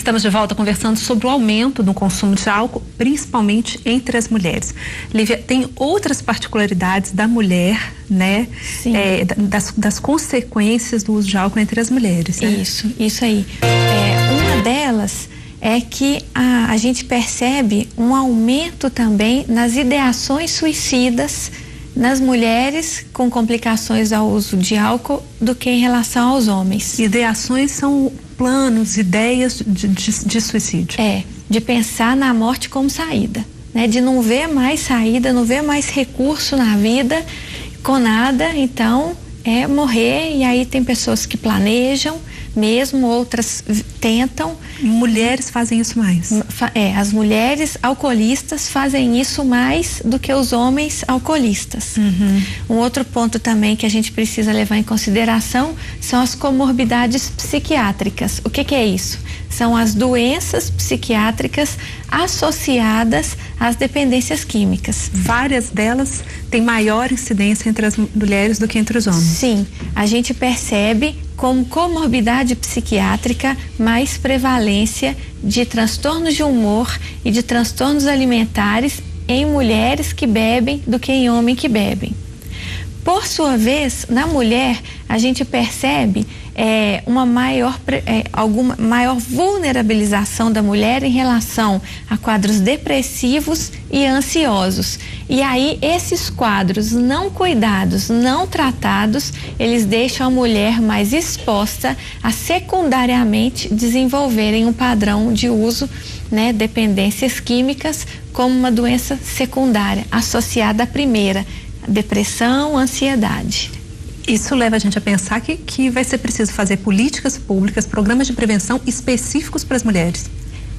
Estamos de volta conversando sobre o aumento do consumo de álcool, principalmente entre as mulheres. Lívia, tem outras particularidades da mulher, né? Sim. Das consequências do uso de álcool entre as mulheres, né? Isso aí. Uma delas é que a gente percebe um aumento também nas ideações suicidas nas mulheres com complicações ao uso de álcool do que em relação aos homens. Ideações são planos, ideias de suicídio. De pensar na morte como saída, né? De não ver mais saída, não ver mais recurso na vida com nada, então morrer. E aí tem pessoas que planejam mesmo, outras tentam. Mulheres fazem isso mais. As mulheres alcoolistas fazem isso mais do que os homens alcoolistas. Um outro ponto também que a gente precisa levar em consideração são as comorbidades psiquiátricas. O que é isso? São as doenças psiquiátricas associadas às dependências químicas. Várias delas têm maior incidência entre as mulheres do que entre os homens. Sim, a gente percebe como comorbidade psiquiátrica mais prevalência de transtornos de humor e de transtornos alimentares em mulheres que bebem do que em homens que bebem. Por sua vez, na mulher, a gente percebe uma maior vulnerabilização da mulher em relação a quadros depressivos e ansiosos. E aí, esses quadros não cuidados, não tratados, eles deixam a mulher mais exposta a secundariamente desenvolverem um padrão de uso, né, dependências químicas, como uma doença secundária, associada à primeira, depressão, ansiedade. Isso leva a gente a pensar que vai ser preciso fazer políticas públicas, programas de prevenção específicos para as mulheres.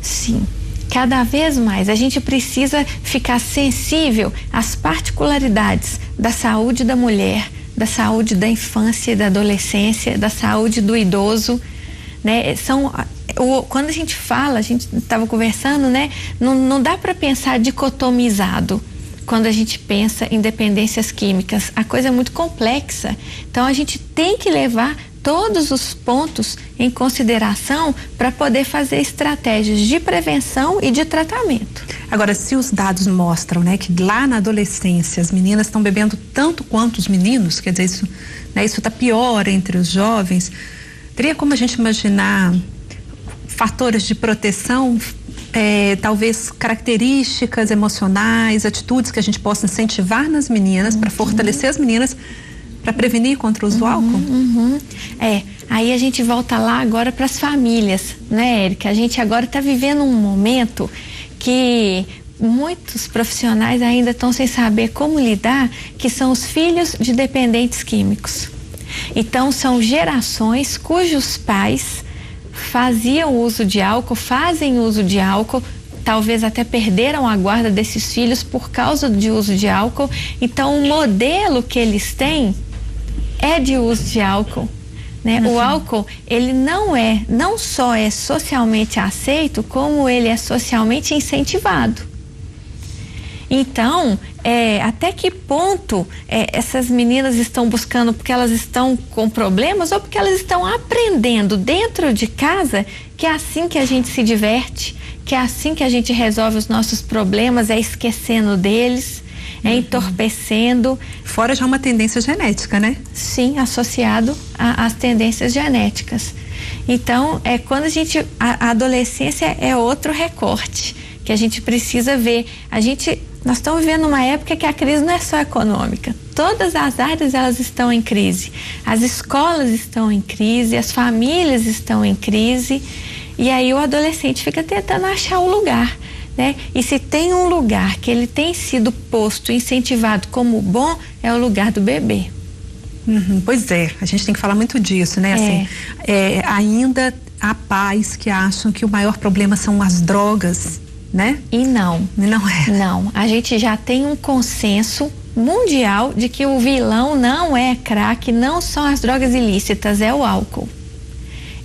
Sim, cada vez mais a gente precisa ficar sensível às particularidades da saúde da mulher, da saúde da infância e da adolescência, da saúde do idoso, né? Quando a gente fala, a gente estava conversando, né? Não dá para pensar dicotomizado. Quando a gente pensa em dependências químicas, a coisa é muito complexa. Então a gente tem que levar todos os pontos em consideração para poder fazer estratégias de prevenção e de tratamento. Agora, se os dados mostram, né, que lá na adolescência as meninas estão bebendo tanto quanto os meninos, quer dizer, isso está pior entre os jovens, teria como a gente imaginar fatores de proteção, talvez características emocionais, atitudes que a gente possa incentivar nas meninas para fortalecer as meninas para prevenir contra o uso do álcool? Aí a gente volta lá agora para as famílias, né, Érica? A gente agora está vivendo um momento que muitos profissionais ainda estão sem saber como lidar, que são os filhos de dependentes químicos. Então são gerações cujos pais faziam uso de álcool, fazem uso de álcool, talvez até perderam a guarda desses filhos por causa de uso de álcool. Então o modelo que eles têm é de uso de álcool, né? O álcool, ele não só é socialmente aceito, como ele é socialmente incentivado. Então, até que ponto essas meninas estão buscando porque elas estão com problemas ou porque elas estão aprendendo dentro de casa que é assim que a gente se diverte, que é assim que a gente resolve os nossos problemas, esquecendo deles, entorpecendo. Fora já uma tendência genética, né? Sim, associado às tendências genéticas. Então, quando a adolescência é outro recorte que a gente precisa ver. Nós estamos vivendo uma época que a crise não é só econômica. Todas as áreas elas estão em crise. As escolas estão em crise, as famílias estão em crise. E aí o adolescente fica tentando achar um lugar, né? E se tem um lugar que ele tem sido posto, incentivado como bom, é o lugar do bebê. Pois é, a gente tem que falar muito disso, né? Assim, ainda há pais que acham que o maior problema são as drogas, né? E não é. Não, a gente já tem um consenso mundial de que o vilão não é crack, não são as drogas ilícitas, é o álcool.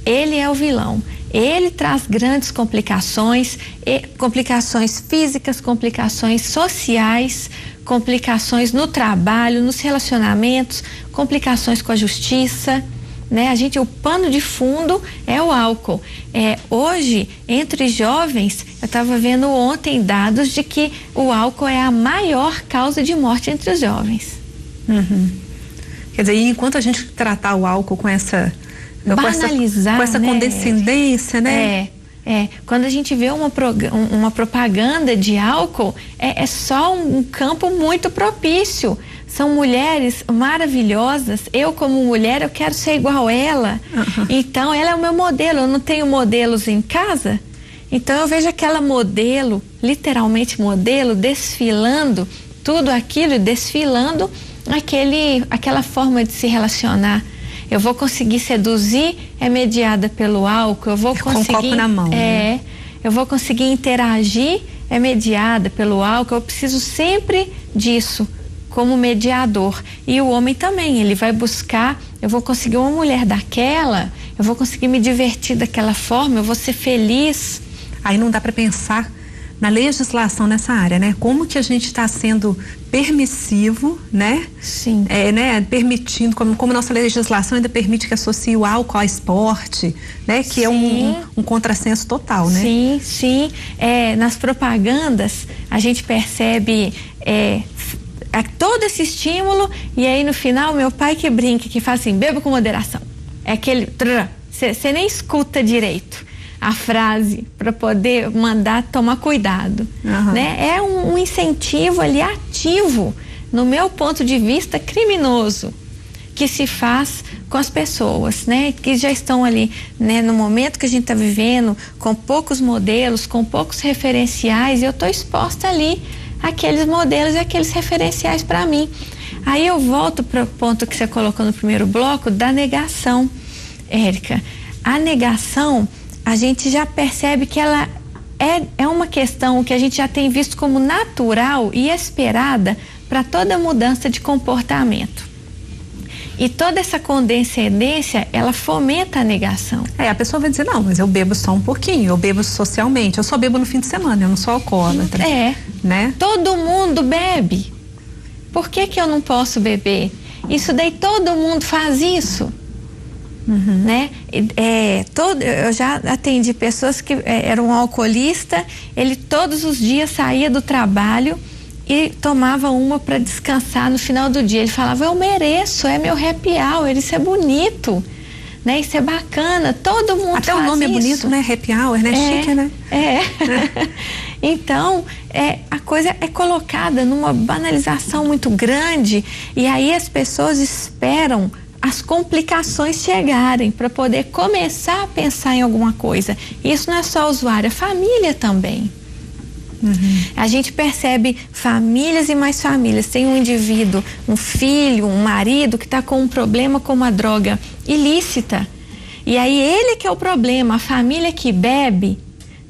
Ele é o vilão. Ele traz grandes complicações, complicações físicas, complicações sociais, complicações no trabalho, nos relacionamentos, complicações com a justiça, né? O pano de fundo é o álcool. Hoje, entre jovens, eu estava vendo ontem dados de que o álcool é a maior causa de morte entre os jovens. Quer dizer, enquanto a gente tratar o álcool com essa banalizar, com essa né, condescendência, né? Quando a gente vê uma propaganda de álcool, é só um campo muito propício. São mulheres maravilhosas. Eu, como mulher, eu quero ser igual a ela. Então, ela é o meu modelo. Eu não tenho modelos em casa. Então, eu vejo aquela modelo, literalmente modelo, desfilando tudo aquilo e desfilando aquela forma de se relacionar. Eu vou conseguir seduzir, é mediada pelo álcool. Eu vou conseguir, com o copo na mão. Eu vou conseguir interagir, é mediada pelo álcool. Eu preciso sempre disso como mediador. E o homem também, ele vai buscar, eu vou conseguir uma mulher daquela, eu vou conseguir me divertir daquela forma, eu vou ser feliz. Aí não dá para pensar na legislação nessa área, né? Como que a gente está sendo permissivo, né? Sim. Permitindo, como nossa legislação ainda permite que associe o álcool ao esporte, né? Que Sim. é um contrassenso total, né? Sim. Nas propagandas, a gente percebe todo esse estímulo, e aí no final, meu pai que brinca, que fala assim, beba com moderação. É aquele, você nem escuta direito a frase para poder mandar tomar cuidado, né? É um incentivo ali ativo, no meu ponto de vista, criminoso, que se faz com as pessoas, né? Que já estão ali, né? No momento que a gente está vivendo, com poucos modelos, com poucos referenciais, e eu estou exposta ali àqueles modelos e aqueles referenciais para mim. Aí eu volto para o ponto que você colocou no primeiro bloco da negação, Érica. A negação, a gente já percebe que ela é uma questão que a gente já tem visto como natural e esperada para toda mudança de comportamento. E toda essa condescendência, ela fomenta a negação. A pessoa vai dizer, não, mas eu bebo só um pouquinho, eu bebo socialmente, eu só bebo no fim de semana, eu não sou alcoólatra. Né? Todo mundo bebe. Por que eu não posso beber? Isso daí todo mundo faz isso. Né? Eu já atendi pessoas que eram um alcoolista, ele todos os dias saía do trabalho e tomava uma para descansar no final do dia. Ele falava, eu mereço, é meu happy hour, isso é bonito, né? Isso é bacana, todo mundo até faz o nome isso. É bonito, né? Happy hour, né? Chique, né? Então, a coisa é colocada numa banalização muito grande, e aí as pessoas esperam as complicações chegarem para poder começar a pensar em alguma coisa. Isso não é só o usuário, a família também. A gente percebe famílias e mais famílias. Tem um indivíduo, um filho, um marido que está com um problema com uma droga ilícita. E aí ele que é o problema, a família que bebe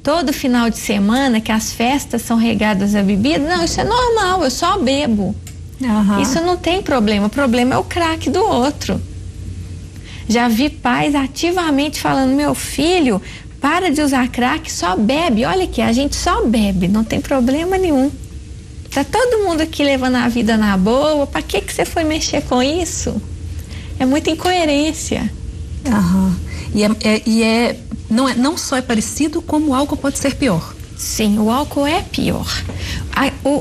todo final de semana, que as festas são regadas a bebida. Não, isso é normal, eu só bebo. Isso não tem problema, o problema é o crack do outro. Já vi pais ativamente falando, meu filho, para de usar crack, só bebe. Olha aqui, a gente só bebe, não tem problema nenhum. Tá todo mundo aqui levando a vida na boa, para que você foi mexer com isso? É muita incoerência. Não só é parecido, como o álcool pode ser pior. Sim, o álcool é pior.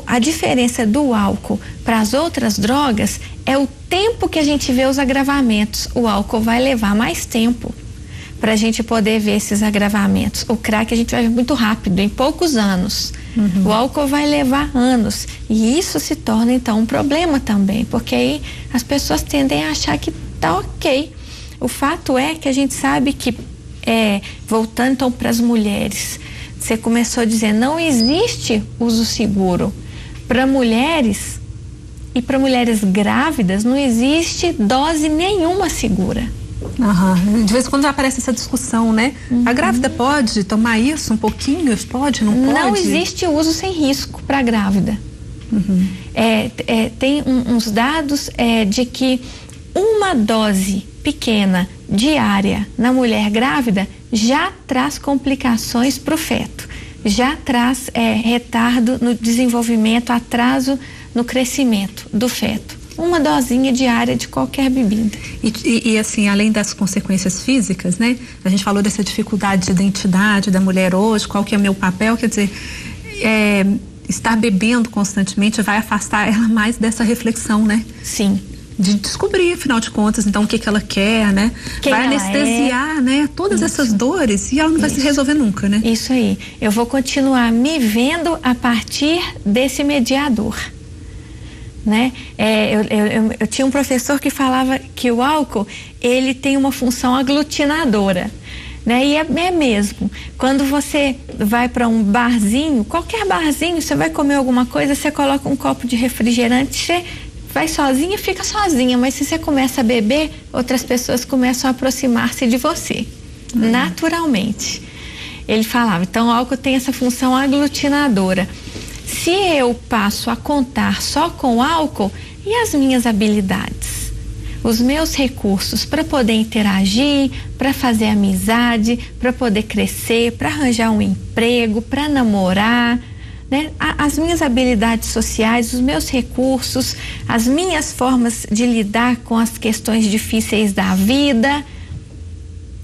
A diferença do álcool para as outras drogas é o tempo que a gente vê os agravamentos. O álcool vai levar mais tempo para a gente poder ver esses agravamentos. O crack a gente vai ver muito rápido, em poucos anos. O álcool vai levar anos. E isso se torna, então, um problema também, porque aí as pessoas tendem a achar que tá ok. O fato é que a gente sabe que, voltando então para as mulheres, você começou a dizer, não existe uso seguro. Para mulheres e para mulheres grávidas, não existe dose nenhuma segura. De vez em quando já aparece essa discussão, né? A grávida pode tomar isso um pouquinho? Pode, não pode? Não existe uso sem risco para grávida. Tem uns dados de que uma dose pequena diária na mulher grávida já traz complicações para o feto, já traz retardo no desenvolvimento, atraso no crescimento do feto. uma dosinha diária de qualquer bebida. E assim, além das consequências físicas, né? A gente falou dessa dificuldade de identidade da mulher hoje, qual que é o meu papel, quer dizer, estar bebendo constantemente vai afastar ela mais dessa reflexão, né? Sim. De descobrir, afinal de contas, então, o que ela quer, né? Vai anestesiar, né? Todas essas dores e ela não vai se resolver nunca, né? Isso aí. Eu vou continuar me vendo a partir desse mediador, né? Eu tinha um professor que falava que o álcool, ele tem uma função aglutinadora, né? E é mesmo. Quando você vai para um barzinho, qualquer barzinho, você vai comer alguma coisa, você coloca um copo de refrigerante, você vai sozinha, fica sozinha, mas se você começa a beber, outras pessoas começam a aproximar-se de você, naturalmente. Ele falava, então o álcool tem essa função aglutinadora. Se eu passo a contar só com álcool, e as minhas habilidades? Os meus recursos para poder interagir, para fazer amizade, para poder crescer, para arranjar um emprego, para namorar, né? As minhas habilidades sociais, os meus recursos, as minhas formas de lidar com as questões difíceis da vida.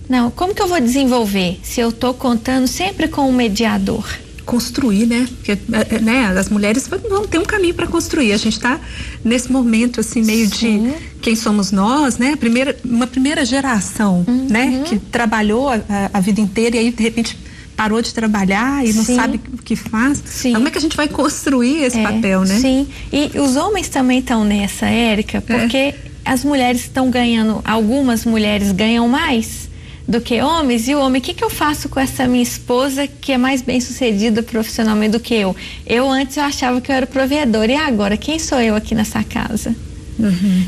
Não, como que eu vou desenvolver se eu estou contando sempre com um mediador? Construir, né? Porque, né, as mulheres vão ter um caminho para construir. A gente está nesse momento assim meio de quem somos nós, né? Uma primeira geração, né? Que trabalhou a vida inteira e aí de repente parou de trabalhar e não sabe o que faz. Então, como é que a gente vai construir esse papel, né? Sim, e os homens também estão nessa, Érica, porque as mulheres estão ganhando, algumas mulheres ganham mais do que homens, e o homem, o que eu faço com essa minha esposa que é mais bem sucedida profissionalmente do que eu? Eu antes eu achava que eu era o provedor, e agora, quem sou eu aqui nessa casa?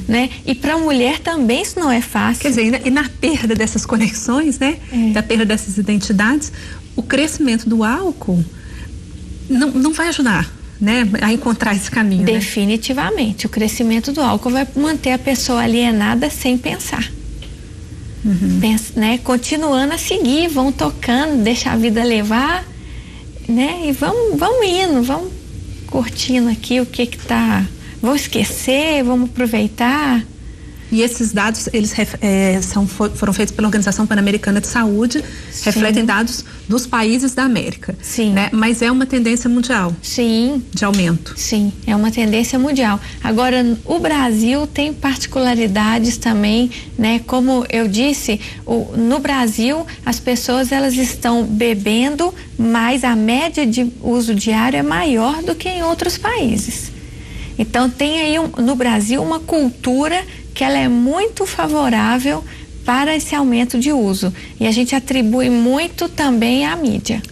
Né? E para a mulher também isso não é fácil. Quer dizer, e na perda dessas conexões, né? Da perda dessas identidades, o crescimento do álcool não vai ajudar, né? A encontrar esse caminho. Definitivamente, o crescimento do álcool vai manter a pessoa alienada sem pensar. Né? Continuando a seguir, vão tocando, deixa a vida levar, né? E vamos indo, vamos curtindo aqui o que tá. Vamos esquecer, vamos aproveitar. E esses dados, eles foram feitos pela Organização Pan-Americana de Saúde, refletem dados dos países da América. Sim. Né? Mas é uma tendência mundial. Sim. De aumento. Sim, é uma tendência mundial. Agora, o Brasil tem particularidades também, né? Como eu disse, no Brasil, as pessoas, elas estão bebendo, mas a média de uso diário é maior do que em outros países. Então, tem aí no Brasil uma cultura que ela é muito favorável para esse aumento de uso. E a gente atribui muito também à mídia.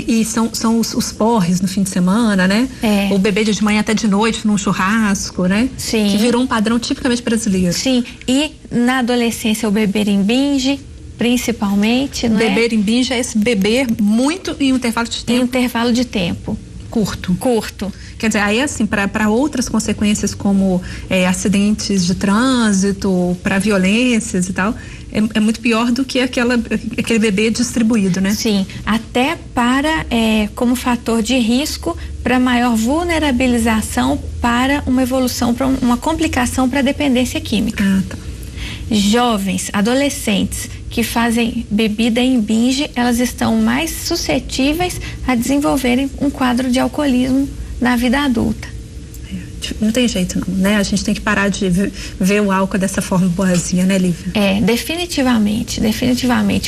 E são os porres no fim de semana, né? O beber de manhã até de noite num churrasco, né? Sim. Que virou um padrão tipicamente brasileiro. Sim. E na adolescência o beber em binge, principalmente, não é? Beber em binge é esse beber muito em um intervalo de tempo. Em um intervalo de tempo. Curto. Quer dizer, aí assim, para outras consequências como acidentes de trânsito, para violências e tal, é muito pior do que aquele bebê distribuído, né? Sim, até como fator de risco para maior vulnerabilização para uma evolução, para uma complicação para dependência química. Tá. Jovens, adolescentes que fazem bebida em binge, elas estão mais suscetíveis a desenvolverem um quadro de alcoolismo na vida adulta. Não tem jeito não, né? A gente tem que parar de ver o álcool dessa forma boazinha, né, Lívia? Definitivamente.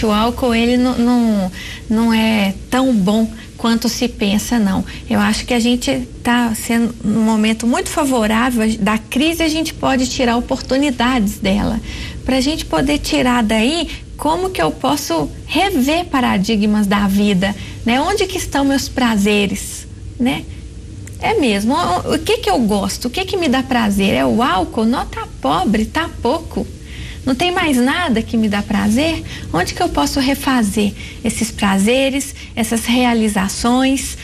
O álcool, ele não é tão bom quanto se pensa, não. Eu acho que a gente está sendo num momento muito favorável da crise, a gente pode tirar oportunidades dela. Para a gente poder tirar daí, como que eu posso rever paradigmas da vida, né? Onde que estão meus prazeres, né? É mesmo, o que eu gosto, o que me dá prazer? É o álcool? Não, tá pobre, tá pouco. Não tem mais nada que me dá prazer? Onde que eu posso refazer esses prazeres, essas realizações?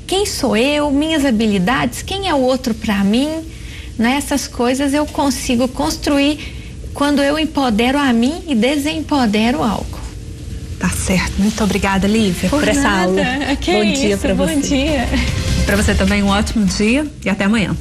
Quem sou eu, minhas habilidades, quem é o outro para mim? Né? Essas coisas eu consigo construir quando eu empodero a mim e desempodero o álcool. Tá certo. Muito obrigada, Lívia, por essa aula. Bom dia para você. Bom dia. Para você também um ótimo dia e até amanhã.